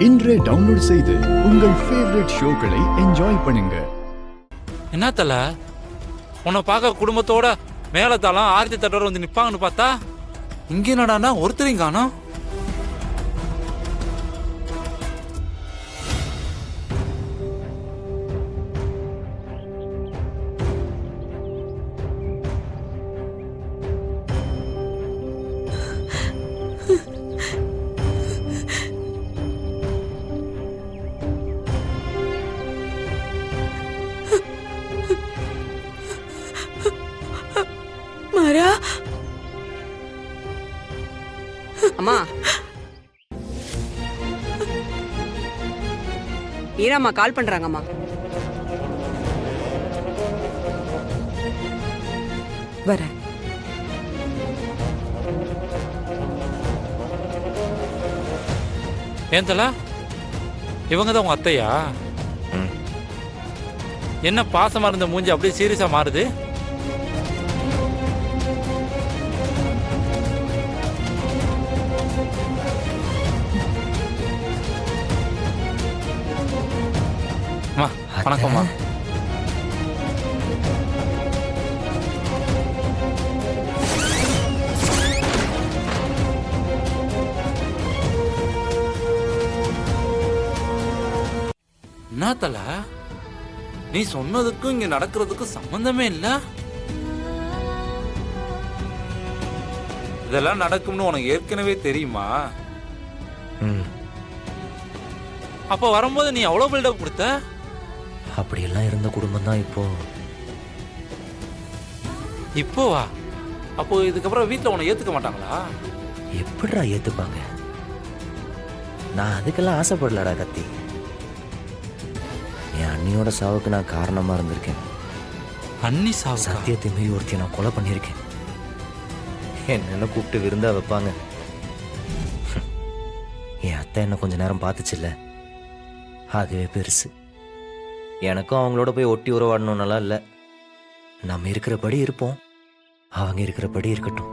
இன்றே டவுன்லோட் செய்து உங்கள் ஃபேவரட் ஷோக்களை என்ஜாய் பண்ணுங்க. என்ன தல உன்னை பார்க்க குடும்பத்தோட மேலத்தாலாம் ஆர்த்தி தட்டோட வந்து நிப்பாங்கன்னு பார்த்தா இங்கே என்னடானா ஒருத்தரையும் காணோம். மாறா அம்மா, மீராம்மா கால் பண்றாங்கம்மா. வரேன். ஏன் தல இவங்க தான் உங்க அத்தையா? என்ன பாசமா இருந்த மூஞ்சி அப்படியே சீரியஸா மாறுது? வணக்கம்மா. என்ன தல நீ சொன்னதுக்கும் இங்க நடக்கிறதுக்கும் சம்பந்தமே இல்ல. இதெல்லாம் நடக்கும்னு உனக்கு ஏற்கனவே தெரியுமா? அப்ப வரும்போது நீ அவ்வளவு பில்டப் கொடுத்த? அப்படியெல்லாம் இருந்த குடும்பம் தான் இப்போவா? அப்போ இதுக்கப்புறம் வீட்டுல உன்னை ஏத்துக்க மாட்டாங்களா? எப்படிடா ஏத்துப்பாங்க? நான் அதுக்கெல்லாம் ஆசைப்படலடா கத்தி. என் அண்ணியோட சாவுக்கு நான் காரணமா இருந்திருக்கேன். அண்ணி சாவு? சத்தியத்தை மீறி ஒருத்தைய நான் கொலை பண்ணியிருக்கேன். என்னென்ன கூப்பிட்டு விருந்தா வைப்பாங்க. என் அத்தை என்ன கொஞ்ச நேரம் பார்த்துச்சுல்ல, அதுவே பெருசு. எனக்கும் அவங்களோட போய் ஒட்டி உறவாடணும்னாலாம் இல்லை. நம்ம இருக்கிறபடி இருப்போம், அவங்க இருக்கிறபடி இருக்கட்டும்.